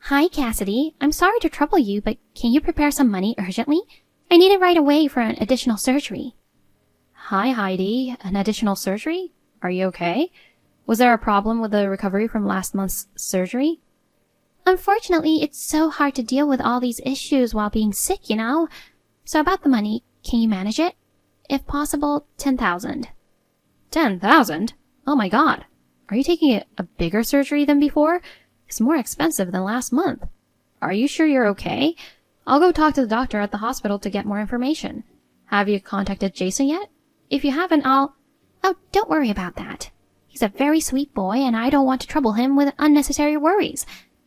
Hi, Cassidy. I'm sorry to trouble you, but can you prepare some money urgently? I need it right away for an additional surgery. Hi, Heidi. An additional surgery? Are you okay? Was there a problem with the recovery from last month's surgery? Unfortunately, it's so hard to deal with all these issues while being sick, you know? So about the money, can you manage it? If possible, 10,000. 10,000? Oh my god. Are you taking a bigger surgery than before? It's more expensive than last month. Are you sure you're okay? I'll go talk to the doctor at the hospital to get more information. Have you contacted Jason yet? If you haven't, I'll... Oh, don't worry about that. He's a very sweet boy, and I don't want to trouble him with unnecessary worries.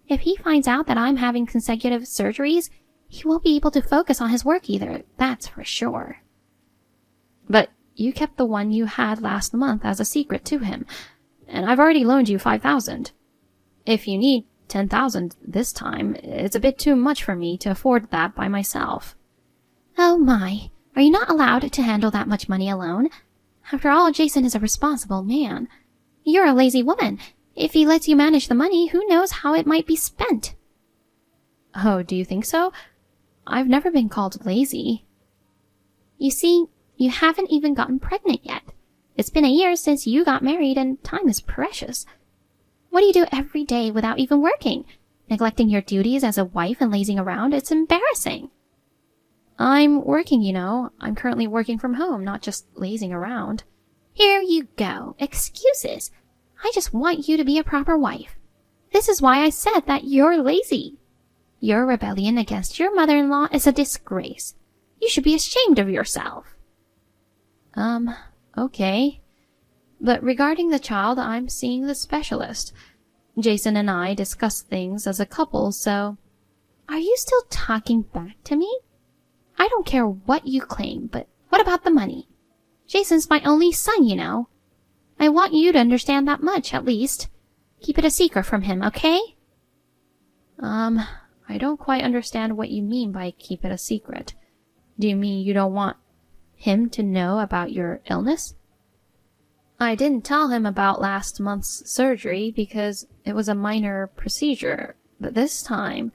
If he finds out that I'm having consecutive surgeries, he won't be able to focus on his work either, that's for sure. But you kept the one you had last month as a secret to him, and I've already loaned you 5,000. If you need 10,000 this time, it's a bit too much for me to afford that by myself. Oh my, are you not allowed to handle that much money alone? After all, Jason is a responsible man. You're a lazy woman. If he lets you manage the money, who knows how it might be spent? Oh, do you think so? I've never been called lazy. You see, you haven't even gotten pregnant yet. It's been a year since you got married, and time is precious. What do you do every day without even working? Neglecting your duties as a wife and lazing around? It's embarrassing. I'm working, you know. I'm currently working from home, not just lazing around. Here you go. Excuses. I just want you to be a proper wife. This is why I said that you're lazy. Your rebellion against your mother-in-law is a disgrace. You should be ashamed of yourself. Okay. But regarding the child, I'm seeing the specialist. Jason and I discuss things as a couple, so... Are you still talking back to me? I don't care what you claim, but what about the money? Jason's my only son, you know. I want you to understand that much, at least. Keep it a secret from him, okay? I don't quite understand what you mean by keep it a secret. Do you mean you don't want him to know about your illness? I didn't tell him about last month's surgery because it was a minor procedure, but this time...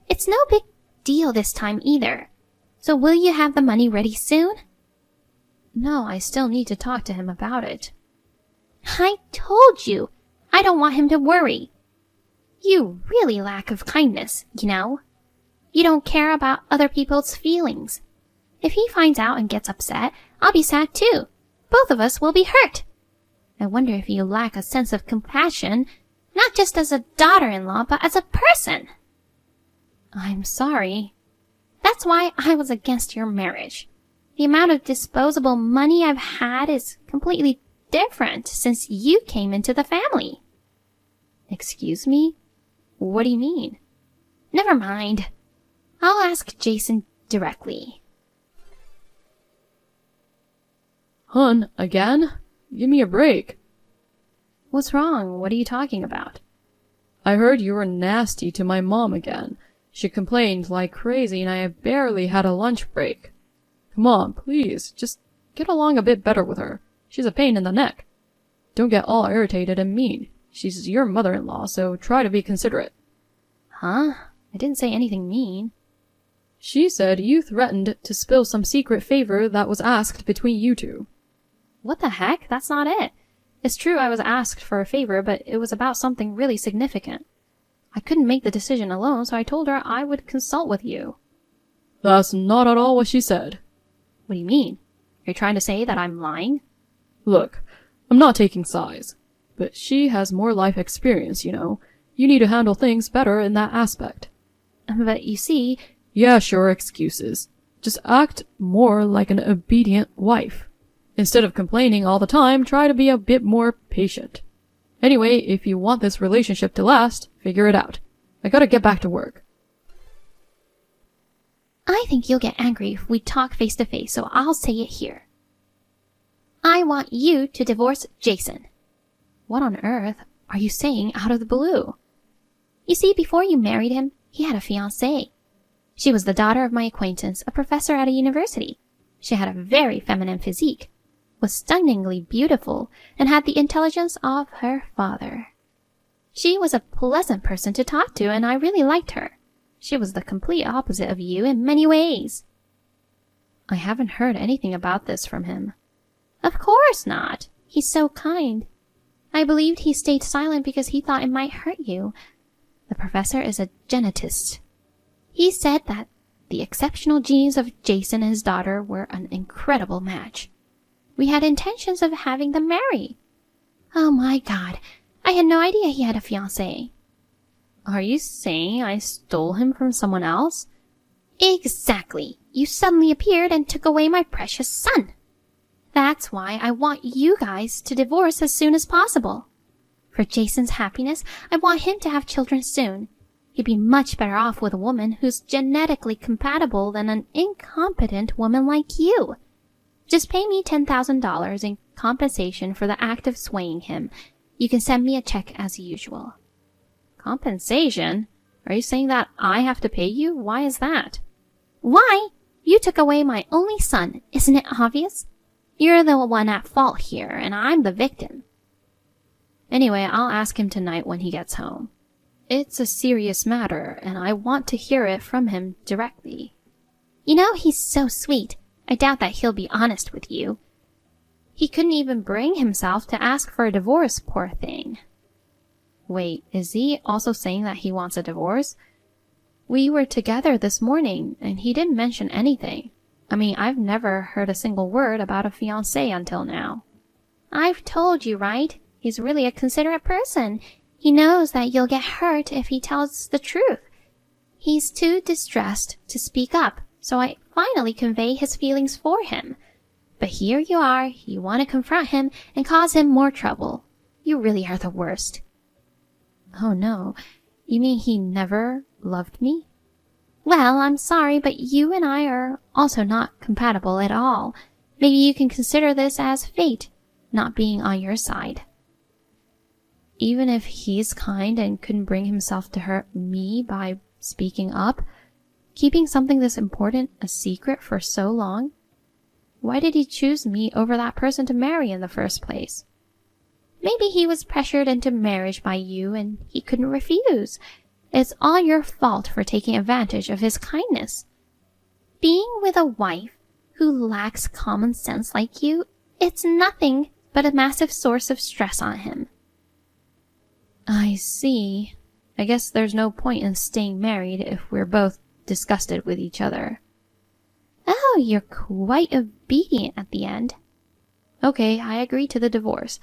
It's no big deal this time either. So will you have the money ready soon? No, I still need to talk to him about it. I told you, I don't want him to worry. You really lack of kindness, you know. You don't care about other people's feelings. If he finds out and gets upset, I'll be sad too. Both of us will be hurt. I wonder if you lack a sense of compassion, not just as a daughter-in-law, but as a person. I'm sorry. That's why I was against your marriage. The amount of disposable money I've had is completely different since you came into the family. Excuse me? What do you mean? Never mind. I'll ask Jason directly. Hun, again? Give me a break. What's wrong? What are you talking about? I heard you were nasty to my mom again. She complained like crazy and I barely had a lunch break. Come on, please, just get along a bit better with her. She's a pain in the neck. Don't get all irritated and mean. She's your mother-in-law, so try to be considerate. Huh? I didn't say anything mean. She said you threatened to spill some secret favor that was asked between you two. What the heck? That's not it. It's true I was asked for a favor, but it was about something really significant. I couldn't make the decision alone, so I told her I would consult with you. That's not at all what she said. What do you mean? Are you trying to say that I'm lying? Look, I'm not taking sides, but she has more life experience, you know. You need to handle things better in that aspect. But you see... Yeah, sure, excuses. Just act more like an obedient wife. Instead of complaining all the time, try to be a bit more patient. Anyway, if you want this relationship to last, figure it out. I gotta get back to work. I think you'll get angry if we talk face to face, so I'll say it here. I want you to divorce Jason. What on earth are you saying out of the blue? You see, before you married him, he had a fiancée. She was the daughter of my acquaintance, a professor at a university. She had a very feminine physique, was stunningly beautiful, and had the intelligence of her father. She was a pleasant person to talk to, and I really liked her. She was the complete opposite of you in many ways. I haven't heard anything about this from him. Of course not. He's so kind. I believed he stayed silent because he thought it might hurt you. The professor is a genetist. He said that the exceptional genes of Jason and his daughter were an incredible match. We had intentions of having them marry. Oh my God, I had no idea he had a fiancée. Are you saying I stole him from someone else? Exactly. You suddenly appeared and took away my precious son. That's why I want you guys to divorce as soon as possible. For Jason's happiness, I want him to have children soon. He'd be much better off with a woman who's genetically compatible than an incompetent woman like you. Just pay me $10,000 in compensation for the act of swaying him. You can send me a check as usual. Compensation? Are you saying that I have to pay you? Why is that? Why? You took away my only son. Isn't it obvious? You're the one at fault here, and I'm the victim. Anyway, I'll ask him tonight when he gets home. It's a serious matter, and I want to hear it from him directly. You know, he's so sweet. I doubt that he'll be honest with you. He couldn't even bring himself to ask for a divorce, poor thing. Wait, is he also saying that he wants a divorce? We were together this morning, and he didn't mention anything. I mean, I've never heard a single word about a fiancé until now. I've told you, right? He's really a considerate person. He knows that you'll get hurt if he tells the truth. He's too distressed to speak up, so I finally convey his feelings for him. But here you are, you want to confront him and cause him more trouble. You really are the worst. Oh no, you mean he never loved me? Well, I'm sorry, but you and I are also not compatible at all. Maybe you can consider this as fate, not being on your side. Even if he's kind and couldn't bring himself to hurt me by speaking up, keeping something this important a secret for so long? Why did he choose me over that person to marry in the first place? Maybe he was pressured into marriage by you and he couldn't refuse. It's all your fault for taking advantage of his kindness. Being with a wife who lacks common sense like you, it's nothing but a massive source of stress on him. I see. I guess there's no point in staying married if we're both disgusted with each other. Oh, you're quite obedient at the end. Okay, I agree to the divorce.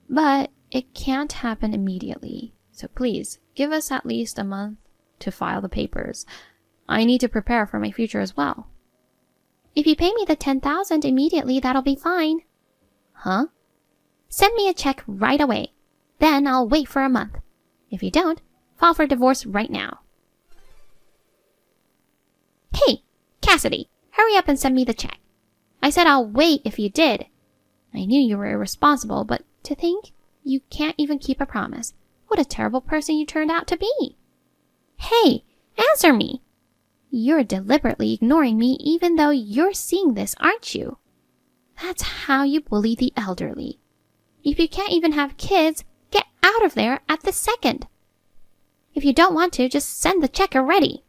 But it can't happen immediately. So please, give us at least a month to file the papers. I need to prepare for my future as well. If you pay me the $10,000 immediately, that'll be fine. Huh? Send me a check right away. Then I'll wait for a month. If you don't, file for divorce right now. Hey, Cassidy, hurry up and send me the check. I said I'll wait if you did. I knew you were irresponsible, but to think you can't even keep a promise. What a terrible person you turned out to be. Hey, answer me. You're deliberately ignoring me even though you're seeing this, aren't you? That's how you bully the elderly. If you can't even have kids, get out of there at the second. If you don't want to, just send the check already.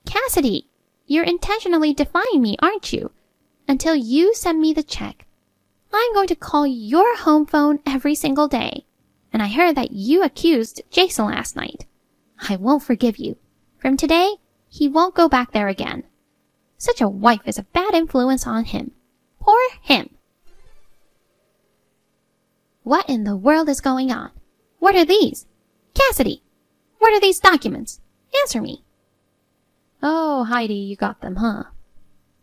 Cassidy, you're intentionally defying me, aren't you? Until you send me the check, I'm going to call your home phone every single day. And I heard that you accused Jason last night. I won't forgive you. From today, he won't go back there again. Such a wife is a bad influence on him. Poor him. What in the world is going on? What are these? Cassidy, what are these documents? Answer me. Oh, Heidi, you got them, huh?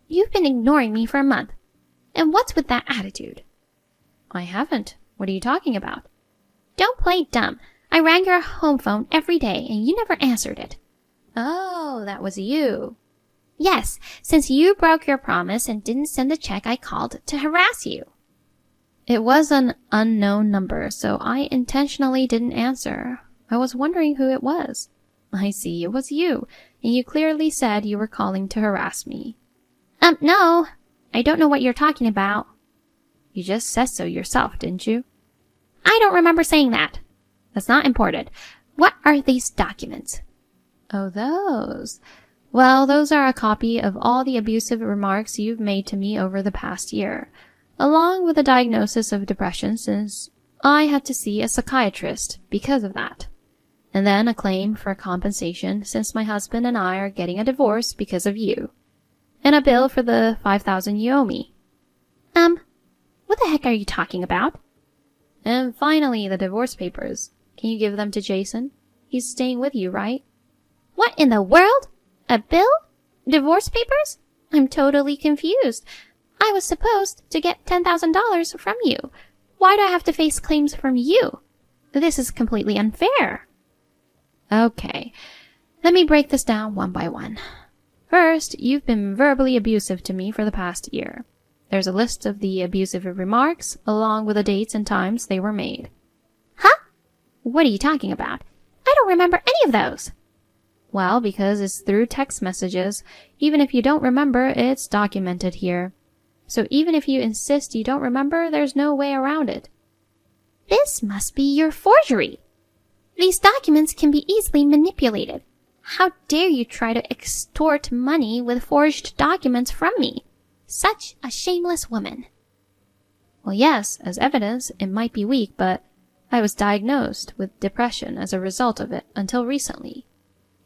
You've been ignoring me for a month. And what's with that attitude? I haven't. What are you talking about? Don't play dumb. I rang your home phone every day and you never answered it. Oh, that was you. Yes, since you broke your promise and didn't send the check, I called to harass you. It was an unknown number, so I intentionally didn't answer. I was wondering who it was. I see, it was you, and you clearly said you were calling to harass me. No. I don't know what you're talking about. You just said so yourself, didn't you? I don't remember saying that. That's not important. What are these documents? Oh, those. Well, those are a copy of all the abusive remarks you've made to me over the past year, along with a diagnosis of depression since I had to see a psychiatrist because of that. And then a claim for compensation since my husband and I are getting a divorce because of you. And a bill for the $5,000 you owe me. What the heck are you talking about? And finally, the divorce papers. Can you give them to Jason? He's staying with you, right? What in the world? A bill? Divorce papers? I'm totally confused. I was supposed to get $10,000 from you. Why do I have to face claims from you? This is completely unfair. Okay, let me break this down one by one. First, you've been verbally abusive to me for the past year. There's a list of the abusive remarks, along with the dates and times they were made. Huh? What are you talking about? I don't remember any of those. Well, because it's through text messages, even if you don't remember, it's documented here. So even if you insist you don't remember, there's no way around it. This must be your forgery. These documents can be easily manipulated. How dare you try to extort money with forged documents from me? Such a shameless woman. Well, yes, as evidence, it might be weak, but I was diagnosed with depression as a result of it until recently.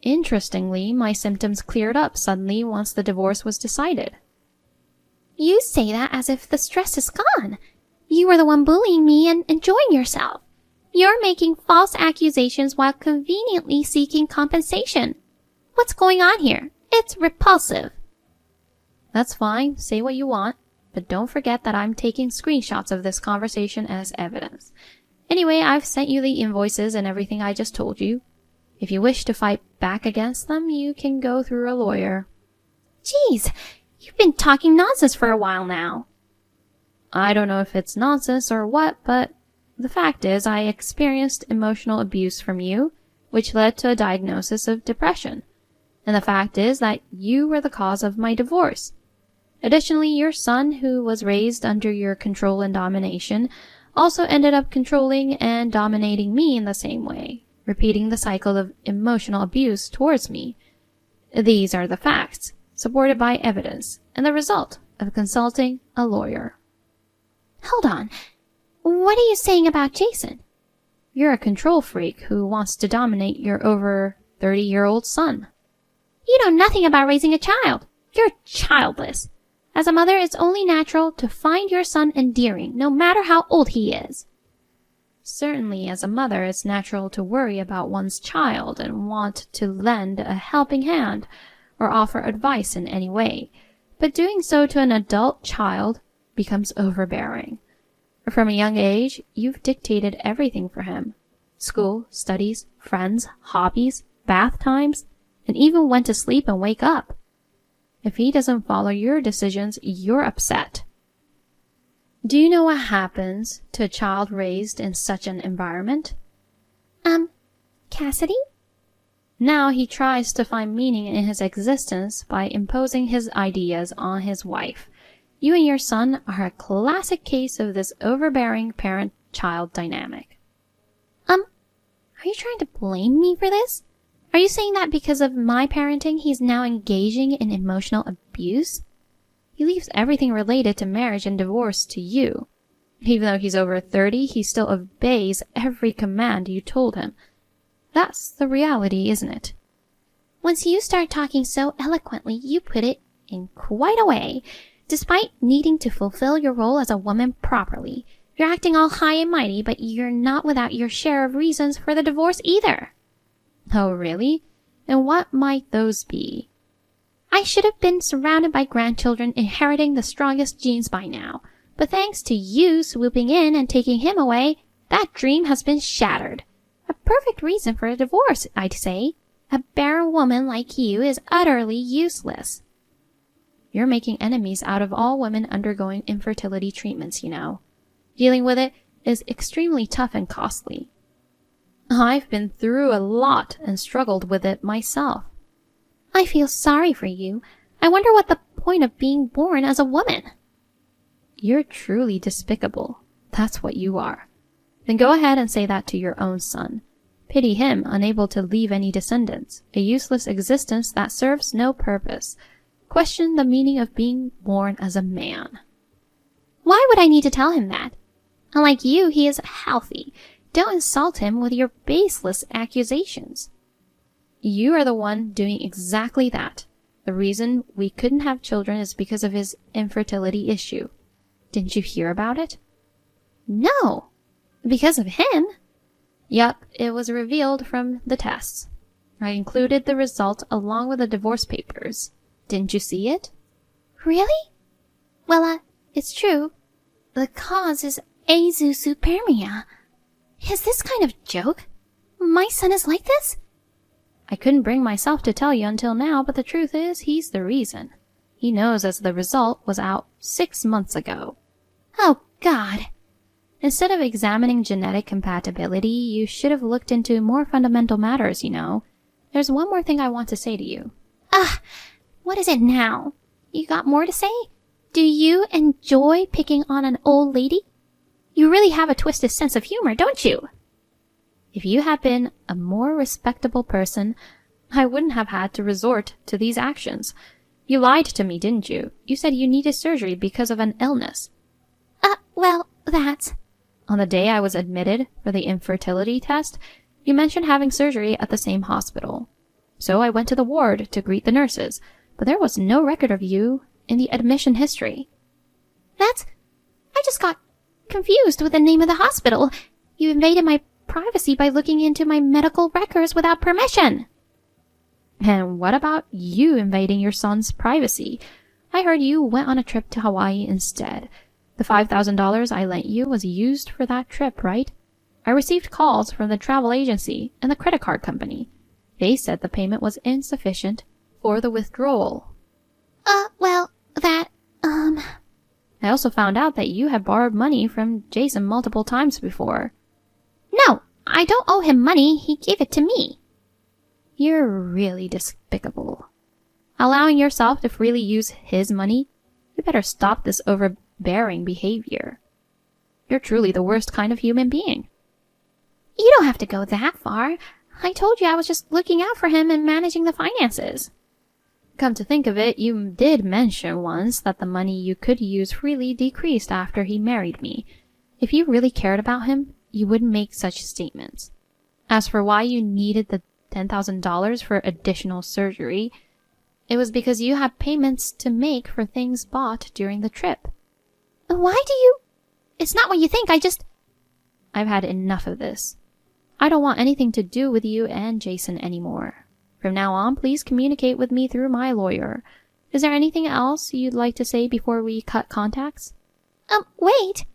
Interestingly, my symptoms cleared up suddenly once the divorce was decided. You say that as if the stress is gone. You were the one bullying me and enjoying yourself. You're making false accusations while conveniently seeking compensation. What's going on here? It's repulsive. That's fine, say what you want, but don't forget that I'm taking screenshots of this conversation as evidence. Anyway, I've sent you the invoices and everything I just told you. If you wish to fight back against them, you can go through a lawyer. Jeez, you've been talking nonsense for a while now. I don't know if it's nonsense or what, but the fact is I experienced emotional abuse from you, which led to a diagnosis of depression. And the fact is that you were the cause of my divorce. Additionally, your son, who was raised under your control and domination, also ended up controlling and dominating me in the same way, repeating the cycle of emotional abuse towards me. These are the facts, supported by evidence, and the result of consulting a lawyer. Hold on. What are you saying about Jason? You're a control freak who wants to dominate your over 30-year-old son. You know nothing about raising a child. You're childless. As a mother, it's only natural to find your son endearing, no matter how old he is. Certainly, as a mother, it's natural to worry about one's child and want to lend a helping hand or offer advice in any way. But doing so to an adult child becomes overbearing. From a young age, you've dictated everything for him. School, studies, friends, hobbies, bath times, and even when to sleep and wake up. If he doesn't follow your decisions, you're upset. Do you know what happens to a child raised in such an environment? Cassidy? Now he tries to find meaning in his existence by imposing his ideas on his wife. You and your son are a classic case of this overbearing parent-child dynamic. Are you trying to blame me for this? Are you saying that because of my parenting, he's now engaging in emotional abuse? He leaves everything related to marriage and divorce to you. Even though he's over 30, he still obeys every command you told him. That's the reality, isn't it? Once you start talking so eloquently, you put it in quite a way. Despite needing to fulfill your role as a woman properly, you're acting all high and mighty, but you're not without your share of reasons for the divorce either. Oh, really? And what might those be? I should have been surrounded by grandchildren inheriting the strongest genes by now. But thanks to you swooping in and taking him away, that dream has been shattered. A perfect reason for a divorce, I'd say. A barren woman like you is utterly useless. You're making enemies out of all women undergoing infertility treatments, you know. Dealing with it is extremely tough and costly. I've been through a lot and struggled with it myself. I feel sorry for you. I wonder what the point of being born as a woman. You're truly despicable. That's what you are. Then go ahead and say that to your own son. Pity him, unable to leave any descendants, a useless existence that serves no purpose. Question the meaning of being born as a man. Why would I need to tell him that? Unlike you, he is healthy. Don't insult him with your baseless accusations. You are the one doing exactly that. The reason we couldn't have children is because of his infertility issue. Didn't you hear about it? No. Because of him? Yup, it was revealed from the tests. I included the result along with the divorce papers. Didn't you see it? Really? Well, it's true. The cause is azoospermia. Is this kind of joke? My son is like this? I couldn't bring myself to tell you until now, but the truth is, he's the reason. He knows as the result was out 6 months ago. Oh, God. Instead of examining genetic compatibility, you should have looked into more fundamental matters, you know. There's one more thing I want to say to you. What is it now? You got more to say? Do you enjoy picking on an old lady? You really have a twisted sense of humor, don't you? If you had been a more respectable person, I wouldn't have had to resort to these actions. You lied to me, didn't you? You said you needed surgery because of an illness. Well, that's... On the day I was admitted for the infertility test, you mentioned having surgery at the same hospital. So I went to the ward to greet the nurses, but there was no record of you in the admission history. I just got confused with the name of the hospital. You invaded my privacy by looking into my medical records without permission. And what about you invading your son's privacy? I heard you went on a trip to Hawaii instead. The $5,000 I lent you was used for that trip, right? I received calls from the travel agency and the credit card company. They said the payment was insufficient for the withdrawal. Well, that, I also found out that you had borrowed money from Jason multiple times before. No, I don't owe him money. He gave it to me. You're really despicable. Allowing yourself to freely use his money? You better stop this overbearing behavior. You're truly the worst kind of human being. You don't have to go that far. I told you I was just looking out for him and managing the finances. Come to think of it, you did mention once that the money you could use freely decreased after he married me. If you really cared about him, you wouldn't make such statements. As for why you needed the $10,000 for additional surgery, it was because you had payments to make for things bought during the trip. Why do you... It's not what you think, I've had enough of this. I don't want anything to do with you and Jason anymore. From now on, please communicate with me through my lawyer. Is there anything else you'd like to say before we cut contacts? Wait.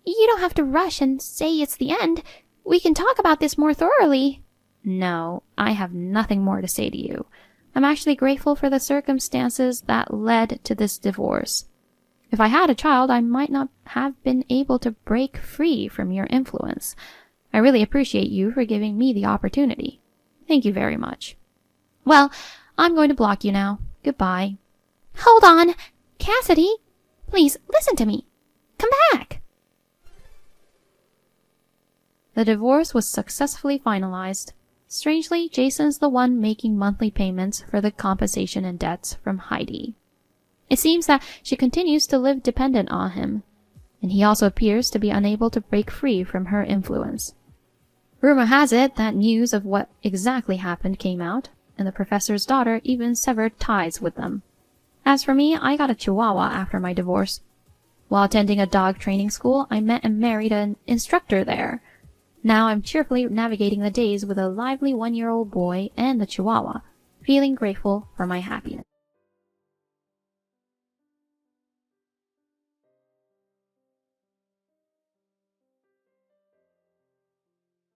You don't have to rush and say it's the end. We can talk about this more thoroughly. No, I have nothing more to say to you. I'm actually grateful for the circumstances that led to this divorce. If I had a child, I might not have been able to break free from your influence. I really appreciate you for giving me the opportunity. Thank you very much. Well, I'm going to block you now. Goodbye. Hold on. Cassidy, please listen to me. Come back. The divorce was successfully finalized. Strangely, Jason's the one making monthly payments for the compensation and debts from Heidi. It seems that she continues to live dependent on him, and he also appears to be unable to break free from her influence. Rumor has it that news of what exactly happened came out, and the professor's daughter even severed ties with them. As for me, I got a chihuahua after my divorce. While attending a dog training school, I met and married an instructor there. Now I'm cheerfully navigating the days with a lively 1-year-old boy and the chihuahua, feeling grateful for my happiness.